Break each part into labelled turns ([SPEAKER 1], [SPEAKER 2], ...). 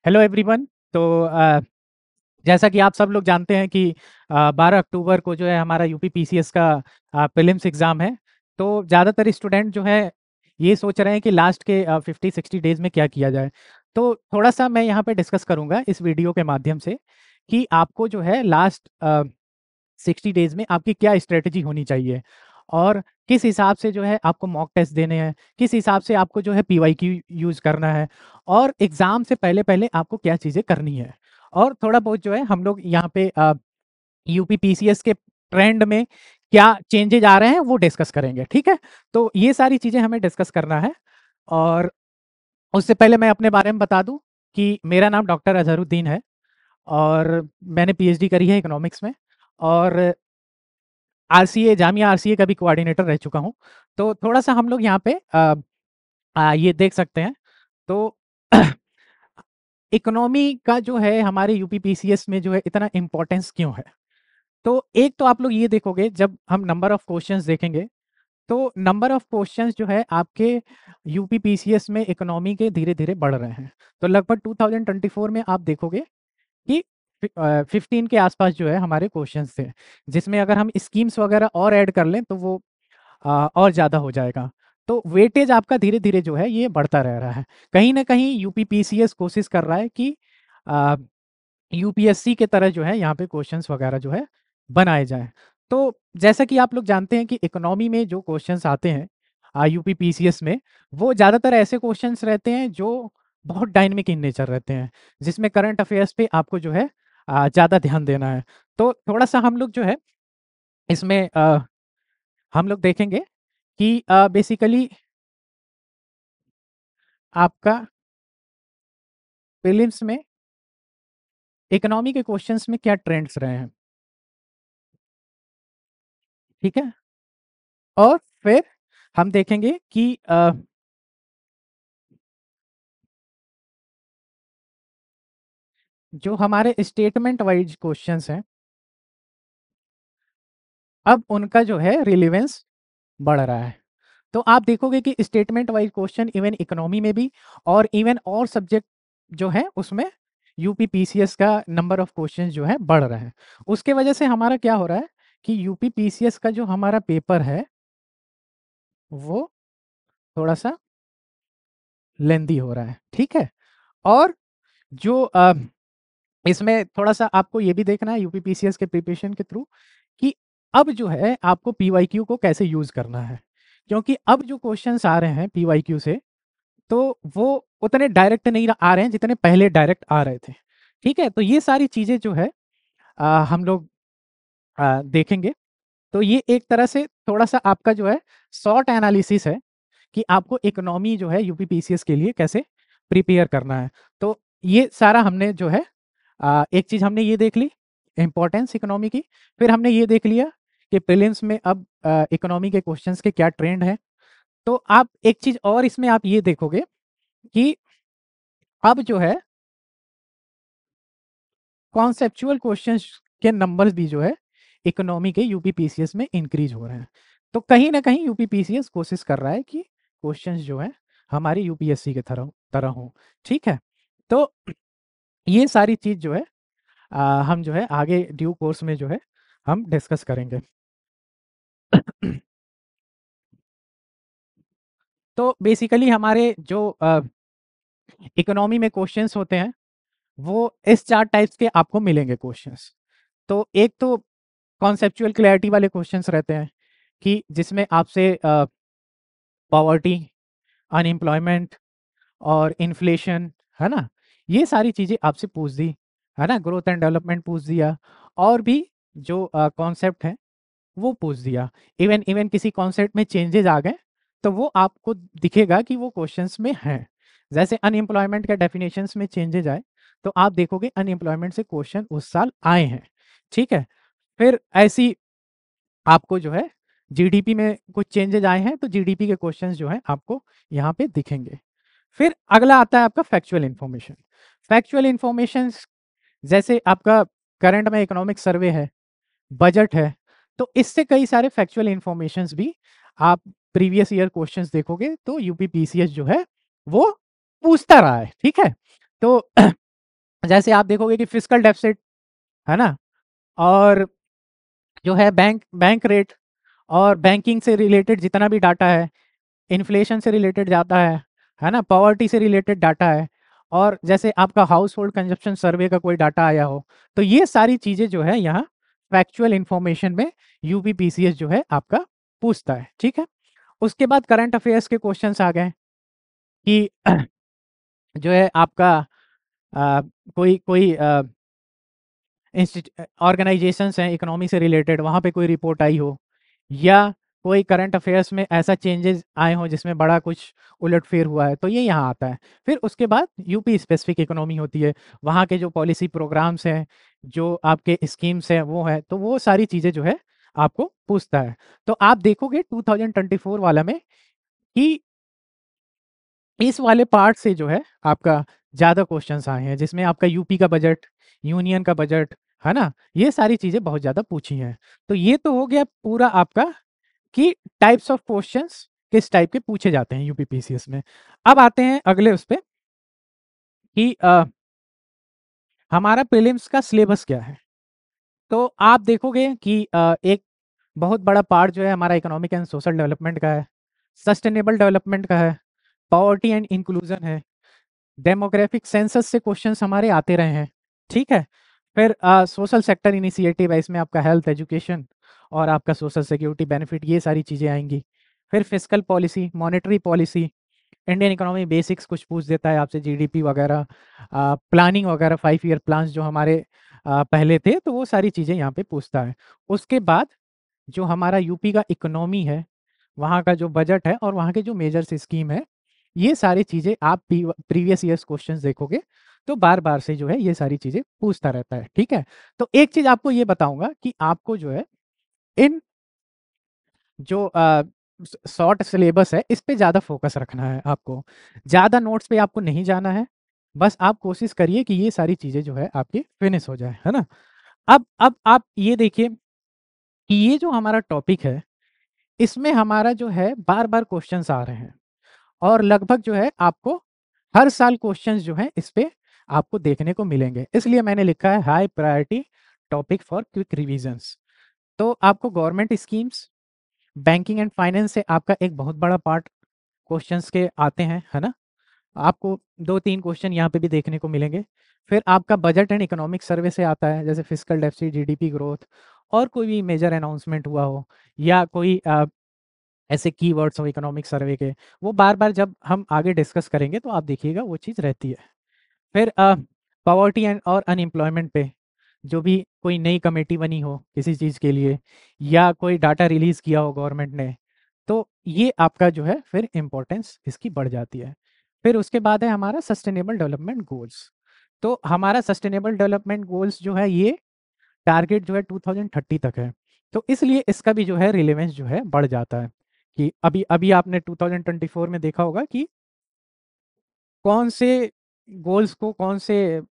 [SPEAKER 1] Hello everyone. तो जैसा कि आप सब लोग जानते हैं कि 12 अक्टूबर को जो है हमारा यूपी पीसीएस का प्रीलिम्स एग्ज़ाम है। तो ज़्यादातर स्टूडेंट जो है ये सोच रहे हैं कि लास्ट के 50-60 डेज़ में क्या किया जाए। तो थोड़ा-सा मैं यहाँ पे डिस्कस करूँगा इस वीडियो के माध्यम से कि आपको जो है लास्ट 60 डेज़ में आपकी क्या स्ट्रैटेजी होनी चाहिए और किस हिसाब से जो है आपको मॉक टेस्ट देने हैं, किस हिसाब से आपको जो है पीवाईक्यू यूज़ करना है और एग्ज़ाम से पहले-पहले आपको क्या चीज़ें करनी है। और थोड़ा बहुत जो है हम लोग यहाँ पे यूपी पीसीएस के ट्रेंड में क्या चेंजेज़ आ रहे हैं वो डिस्कस करेंगे, ठीक है? तो ये सारी चीज़ें हमें डिस्कस करना है और उससे पहले मैं अपने बारे में बता दूँ कि मेरा नाम डॉक्टर अज़हरुद्दीन है और मैंने पीएचडी करी है इकोनॉमिक्स में और आरसीए जामिया आरसीए का भी कोऑर्डिनेटर रह चुका हूँ। तो थोड़ा-सा हम लोग यहाँ पे ये देख सकते हैं। तो इकोनॉमी का जो है हमारे यूपी पीसीएस में जो है इतना इम्पोर्टेंस क्यों है? तो एक तो आप लोग ये देखोगे जब हम नंबर ऑफ क्वेश्चंस देखेंगे, तो नंबर ऑफ क्वेश्चंस जो है आपके यूपी पीसीएस में इकोनॉमी के धीरे-धीरे बढ़ रहे हैं। तो लगभग 2024 में आप देखोगे कि 15 के आसपास जो है हमारे क्वेश्चंस थे, जिसमें अगर हम स्कीम्स वगैरह और ऐड कर लें तो वो और ज़्यादा हो जाएगा। तो वेटेज आपका धीरे-धीरे जो है ये बढ़ता रह रहा है। कहीं न कहीं यूपी पीसीएस कोशिश कर रहा है कि अ, यूपीएससी के तरह जो है यहाँ पे क्वेश्चंस वगैरह जो है बनाए जाएँ। तो जैसा कि आप लोग जानते हैं कि इकोनॉमी में जो क्वेश्चंस आते हैं यूपी पीसीएस में, वो ज़्यादातर ऐसे क्वेश्चंस रहते हैं जो बहुत डायनामिक इन नेचर रहते हैं, जिसमें करंट अफेयर्स पे आपको जो है ज़्यादा ध्यान देना है। तो थोड़ा-सा हम लोग जो है इसमें हम लोग देखेंगे कि बेसिकली आपका प्रीलिम्स में इकोनॉमी के क्वेश्चंस में क्या ट्रेंड्स रहे हैं, ठीक है? और फिर हम देखेंगे कि जो हमारे स्टेटमेंट वाइज़ क्वेश्चंस हैं, अब उनका जो है रिलेवेंस बढ़ रहा है। तो आप देखोगे कि statement wise question even economy में भी और इवन और सब्जेक्ट जो है उसमें यूपी पीसीएस का नंबर ऑफ क्वेश्चंस जो है बढ़ रहे हैं। उसके वजह से हमारा क्या हो रहा है कि यूपी पीसीएस का जो हमारा पेपर है, वो थोड़ा-सा लेंदी हो रहा है, ठीक है? और जो इसमें थोड़ा-सा आपको ये भी देखना है यूपी पीसीएस के प्रिपरेशन के थ्रू कि अब जो है आपको पीवाईक्यू को कैसे यूज़ करना है। क्योंकि अब जो क्वेश्चन्स आ रहे हैं पीवाईक्यू से, तो वो उतने डायरेक्ट नहीं आ रहे हैं जितने पहले डायरेक्ट आ रहे थे, ठीक है? तो ये सारी चीज़ें जो है हम लोग देखेंगे। तो ये एक तरह से थोड़ा-सा आपका जो है शॉर्ट एनालिसिस है कि आपको इकोनॉमी जो है यूपी पीसीएस के लिए कैसे प्रिपेयर करना है। तो ये सारा हमने जो है एक चीज़ हमने ये देख ली इम्पोर्टेंस इकोनॉमी की, फिर हमने ये देख लिया कि प्रीलिम्स में अब इकोनॉमी के क्वेश्चंस के क्या ट्रेंड हैं। तो आप एक चीज़ और इसमें आप ये देखोगे कि अब जो है कॉन्सेप्चुअल क्वेश्चंस के नंबर्स भी जो है इकोनॉमी के यूपी पीसीएस में इंक्रीज हो रहे हैं। तो कहीं न कहीं यूपी पीसीएस कोशिश कर रहा है कि क्वेश्चंस जो हैं हमारी यूपीएससी के तरह तरह हों, ठीक है? तो ये सारी चीज़ जो है हम जो है आगे ड्यू कोर्स में जो है हम डिस्कस करेंगे। तो बेसिकली हमारे जो इकोनॉमी में क्वेश्चंस होते हैं, वो इस 4 टाइप्स के आपको मिलेंगे क्वेश्चंस। तो एक तो कॉन्सेप्चुअल क्लैरिटी वाले क्वेश्चंस रहते हैं कि जिसमें आपसे पॉवर्टी, अनएम्प्लॉयमेंट और इन्फ्लेशन, है ना? ये सारी चीज़ें आपसे पूछ दी, है ना? ग्रोथ एंड डेवलपमेंट पूछ दिया और भी जो कॉन्सेप्ट हैं वो पूछ दिया। इवन इवन किसी कॉन्सेप्ट में चेंजेस आ गए, तो वो आपको दिखेगा कि वो क्वेश्चंस में हैं। जैसे अनएम्प्लॉयमेंट के डेफिनेशंस में चेंजेस आए, तो आप देखोगे अनएम्प्लॉयमेंट से क्वेश्चन उस साल आए हैं, ठीक है? फिर ऐसी आपको जो है जीडीपी में कुछ चेंजेस आए हैं, तो जीडीपी के क्वेश्चंस जो हैं आपको यहाँ पे दिखेंगे। फिर अगला आता है आपका फैक्चुअल इन्फॉर्मेशन। फैक्चुअल इन्फॉर्मेशंस जैसे आपका करंट में इकोनॉमिक सर्वे है, बजट है, तो इससे कई सारे फैक्चुअल इन्फॉर्मेशंस भी आप प्रीवियस ईयर क्वेश्चंस देखोगे तो यूपी पीसीएस जो है वो पूछता रहा है, ठीक है? तो जैसे आप देखोगे कि फिस्कल डेफिसिट, है ना? और जो है बैंक बैंक रेट और बैंकिंग से रिलेटेड जितना भी डाटा है, इन्फ्लेशन से रिलेटेड डाटा है ना? पॉवर्टी से रिलेटेड डाटा है, और जैसे आपका हाउस होल्ड कंजप्शन सर्वे का कोई डाटा आया हो, तो ये सारी चीज़ें जो है यहाँ फैक्चुअल इन्फॉर्मेशन में यूपीपीसीएस जो है आपका पूछता है, ठीक है? उसके बाद करंट अफेयर्स के क्वेश्चंस आ गए कि जो है आपका अ, कोई कोई ऑर्गेनाइजेशंस हैं इकोनॉमी से रिलेटेड, वहाँ पे कोई रिपोर्ट आई हो, या कोई करंट अफेयर्स में ऐसा चेंजेस आए हों जिसमें बड़ा कुछ उलटफेर हुआ है, तो ये यहाँ आता है। फिर उसके बाद यूपी स्पेसिफिक इकोनॉमी होती है, वहाँ के जो पॉलिसी प्रोग्राम्स हैं, जो आपके स्कीम्स हैं वो है, तो वो सारी चीज़ें जो है आपको पूछता है। तो आप देखोगे 2024 वाला में कि इस वाले पार्ट से जो है आपका ज़्यादा क्वेश्चंस आए हैं, जिसमें आपका यूपी का बजट, यूनियन का बजट, है ना? ये सारी चीज़ें बहुत ज़्यादा पूछी हैं। तो ये तो हो गया पूरा आपका कि टाइप्स ऑफ क्वेश्चंस किस टाइप के पूछे जाते हैं यूपीपीसीएस में। अब आते हैं अगले उस पे कि हमारा प्रीलिम्स का सिलेबस क्या है? तो आप देखोगे कि एक बहुत बड़ा पार्ट जो है हमारा इकोनॉमिक एंड सोशल डेवलपमेंट का है, सस्टेनेबल डेवलपमेंट का है, पॉवर्टी एंड इंक्लूजन है, डेमोग्राफिक सेंसस से क्वेश्चंस हमारे आते रहे हैं, ठीक है? फिर सोशल सेक्टर इनिशिएटिव है, इसमें आपका हेल्थ, एजुकेशन और आपका सोशल सिक्योरिटी बेनिफिट, ये सारी चीज़ें आएंगी। फिर fiscal policy, monetary policy, Indian economy basics कुछ पूछ देता है आपसे, जीडीपी वगैरह, प्लानिंग वगैरह, 5 ईयर प्लान्स जो हमारे पहले थे, तो वो सारी चीज़ें यहाँ पे पूछता है। उसके बाद जो हमारा यूपी का इकोनॉमी है, वहाँ का जो बजट है और वहाँ के जो मेजर्स स्कीम है, ये सारी चीज़ें आप प्रीवियस ईयर्स क्वेश्चंस देखोगे तो बार-बार से जो है ये सारी चीज़ें पूछता रहता है, ठीक है? तो एक चीज़ आपको ये बताऊँगा कि आपको जो है इन जो शॉर्ट सिलेबस है, इस पे ज़्यादा फोकस रखना है आपको। ज़्यादा नोट्स पे आपको नहीं जाना है, बस आप कोशिश करिए कि ये सारी चीज़ें जो है आपकी फिनिश हो जाए, है ना? अब आप ये देखिए कि ये जो हमारा टॉपिक है, इसमें हमारा जो है बार-बार क्वेश्चंस आ रहे हैं, और लगभग जो है आपको हर साल क्वेश्चंस जो हैं इस पे आपको देखने को मिलेंगे। इसलिए मैंने लिखा है high priority topic for quick revisions. तो आपको government schemes, banking and finance से आपका एक बहुत बड़ा पार्ट क्वेश्चंस के आते हैं, है ना? आपको 2-3 क्वेश्चन यहाँ पे भी देखने को मिलेंगे। फिर आपका बजट एंड इकोनॉमिक सर्वे से आता है, जैसे फिस्कल डेफिसिट, जीडीपी ग्रोथ, और कोई भी मेजर अनाउंसमेंट हुआ हो, या कोई ऐसे कीवर्ड्स हो इकोनॉमिक सर्वे के, वो बार-बार जब हम आगे डिस्कस करेंगे तो आप देखिएगा वो चीज़ रहती है। फिर पॉवर्टी एंड और अनएम्प्लॉयमेंट पे जो भी कोई नई कमेटी बनी हो किसी चीज़ के लिए, या कोई डाटा रिलीज़ किया हो गवर्नमेंट ने, तो ये आपका जो है फिर इम्पोर्टेंस इसकी बढ़ जाती है। फिर उसके बाद है हमारा सस्टेनेबल डेवलपमेंट गोल्स। तो हमारा सस्टेनेबल डेवलपमेंट गोल्स जो है ये टारगेट जो है 2030 तक है। तो इसलिए इसका भी जो है रिलेवेंस जो है बढ़ जाता है कि अभी अभी आपने 2024 में देखा होगा कि कौन से गोल्स को कौन से,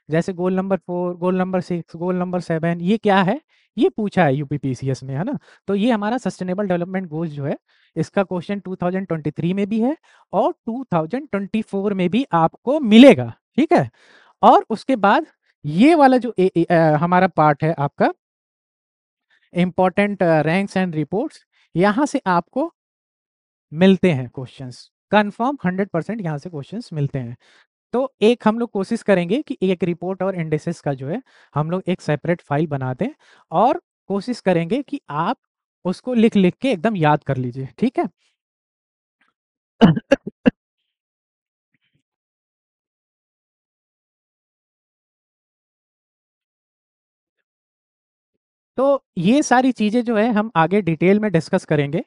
[SPEAKER 1] जैसे goal number 4, goal number 6, goal number 7, ये क्या है? ये पूछा है यूपीपीसीएस में, है ना? तो ये हमारा सस्टेनेबल डेवलपमेंट गोल्स जो है, इसका क्वेश्चन 2023 में भी है और 2024 में भी आपको मिलेगा, ठीक है? और उसके बाद ये वाला जो हमारा पार्ट है आपका इम्पोर्टेंट रैंक्स एंड रिपोर्ट्स, यहाँ से आपको मिलते हैं क्वेश्चंस, कंफर्म 100% यहाँ से क्वेश्चंस मिलते हैं। तो एक हम लोग कोशिश करेंगे कि एक रिपोर्ट और इंडेक्सेस का जो है हम लोग एक सेपरेट फाइल बना दें, और कोशिश करेंगे कि आप उसको लिख लिख के एकदम याद कर लीजिए, ठीक है? तो ये सारी चीज़ें जो है हम आगे डिटेल में डिस्कस करेंगे।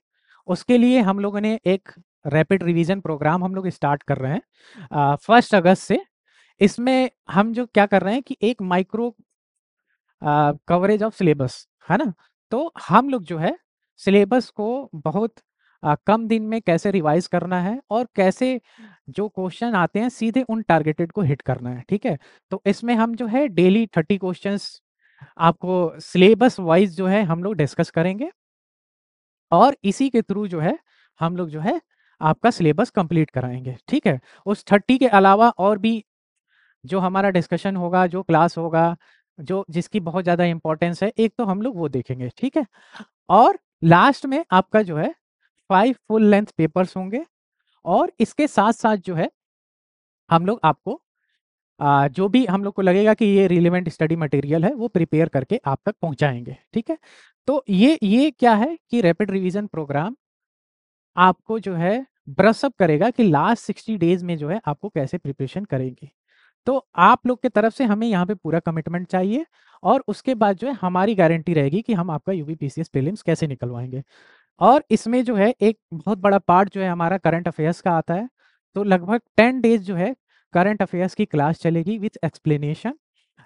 [SPEAKER 1] उसके लिए हम लोगों ने एक रैपिड रिवीजन प्रोग्राम हम लोग स्टार्ट कर रहे हैं 1 अगस्त से। इसमें हम जो क्या कर रहे हैं कि एक माइक्रो कवरेज ऑफ सिलेबस, है ना? तो हम लोग जो है सिलेबस को बहुत कम दिन में कैसे रिवाइज़ करना है, और कैसे जो क्वेश्चन आते हैं सीधे उन टारगेटेड को हिट करना है, ठीक है? तो इसमें हम जो है डेली 30 क्वेश्चंस आपको सिलेबस वाइज़ जो है हम लोग डिस्कस करेंगे, और इसी के थ्रू जो है हम लोग जो है आपका सिलेबस कंप्लीट कराएँगे, ठीक है? उस 30 के अलावा और भी जो हमारा डिस्कशन होगा, जो क्लास होगा, जो जिसकी बहुत ज़्यादा इम्पोर्टेंस है, एक तो हम लोग वो देखेंगे, ठीक है? और लास्ट में आपका जो है 5 फुल लेंथ पेपर्स होंगे और इसके साथ-साथ जो है हम लोग आपको जो भी हम लोग को लगेगा कि ये रिलेवेंट स्टडी मटेरियल है, वो प्रिपेयर करके आप तक पहुँचाएँगे, ठीक है? तो ये क्या है कि रैपिड रिवीजन प्रोग्राम आपको जो है ब्रश अप करेगा कि लास्ट 60 डेज़ में जो है आपको कैसे प्रिपरेशन करेंगे। तो आप लोग की तरफ से हमें यहाँ पे पूरा कमिटमेंट चाहिए और उसके बाद जो है हमारी गारंटी रहेगी कि हम आपका यूपीपीसीएस प्रीलिम्स कैसे निकलवाएँगे। और इसमें जो है एक बहुत बड़ा पार्ट जो है हमारा करंट अफेयर्स का आता है। तो लगभग 10 डेज़ जो है करंट अफेयर्स की क्लास चलेगी with explanation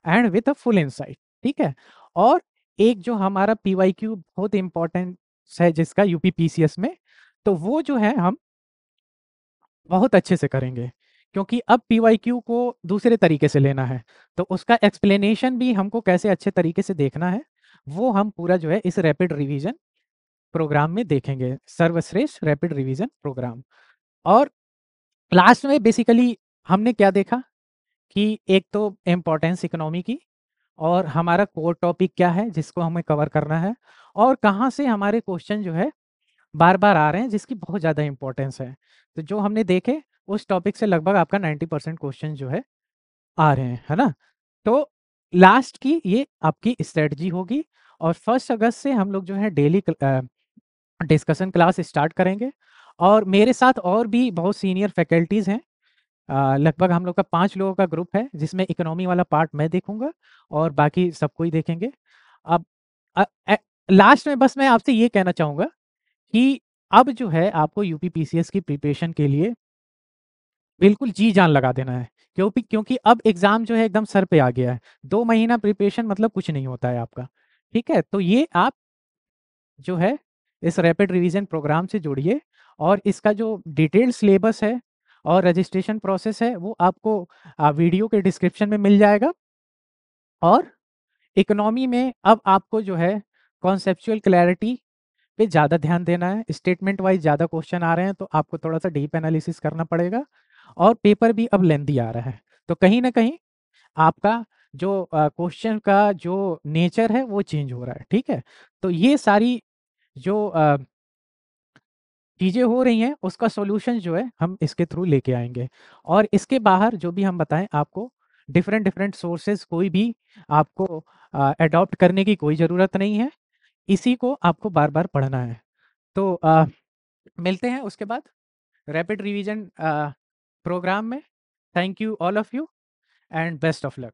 [SPEAKER 1] and with a full insight, ठीक है? और एक जो हमारा पीवाईक्यू बहुत इम्पोर्टेंट है जिसका यूपीपीसीएस में, तो वो जो है हम बहुत अच्छे से करेंगे, क्योंकि अब पीवाईक्यू को दूसरे तरीके से लेना है, तो उसका एक्सप्लेनेशन भी हमको कैसे अच्छे तरीके से देखना है, वो हम पूरा जो है इस रैपिड रिवीजन प्रोग्राम में देखेंगे, सर्वश्रेष्ठ रैपिड रिवीजन प्रोग्राम। और लास्ट में बेसिकली हमने क्या देखा कि एक तो इम्पोर्टेंस इकोनॉमी की और हमारा कोर टॉपिक क्या है जिसको हमें कवर करना है और कहाँ से हमारे क्वेश्चन जो है बार-बार आ रहे हैं जिसकी बहुत ज़्यादा इम्पोर्टेंस है। तो जो हमने देखे उस टॉपिक से लगभग आपका 90% क्वेश्चन जो है आ रहे हैं, है ना? तो लास्ट की ये आपकी स्ट्रैटेजी होगी और 1 अगस्त से हम लोग जो है डेली डिस्कशन क्लास स्टार्ट करेंगे और मेरे साथ और भी बहुत सीनियर फैकल्टीज़ हैं। लगभग हम लोग का 5 लोगों का ग्रुप है जिसमें इकोनॉमी वाला पार्ट मैं देखूँगा और बाकी सब कोई देखेंगे। अब अ, ए लास्ट में बस मैं आपसे ये कहना चाहूँगा कि अब जो है आपको यूपीपीसीएस की प्रिपरेशन के लिए बिल्कुल जी-जान लगा देना है। क्योंकि अब एग्ज़ाम जो है एकदम सर पे आ गया है। 2 महीना प्रिपरेशन मतलब कुछ नहीं होता है आपका, ठीक है? तो ये आप जो है इस रैपिड रिवीजन प्रोग्राम से जुड़िए और इसका जो डिटेल्ड सिलेबस है और रजिस्ट्रेशन प्रोसेस है वो आपको वीडियो के डिस्क्रिप्शन में मिल जाएगा। और इकोनॉमी में अब आपको जो है कॉन्सेप्चुअल क्लैरिटी पे ज़्यादा ध्यान देना है। स्टेटमेंट वाइज़ ज़्यादा क्वेश्चन आ रहे हैं तो आपको थोड़ा-सा डीप एनालिसिस करना पड़ेगा और पेपर भी अब लेंथी आ रहा है। तो कहीं न कहीं आपका जो क्वेश्चन का जो नेचर है वो चेंज हो रहा है, ठीक है? तो ये सारी जो चीज़ें हो रही हैं उसका सॉल्यूशन जो है हम इसके थ्रू लेके आएँगे। और इसके बाहर जो भी हम बताएँ आपको डिफरेंट सोर्सेज़ कोई भी आपको एडॉप्ट करने की कोई ज़रूरत नहीं है। इसी को आपको बार-बार पढ़ना है। तो मिलते हैं उसके बाद रैपिड रिवीजन प्रोग्राम में। Thank you all of you and best of luck.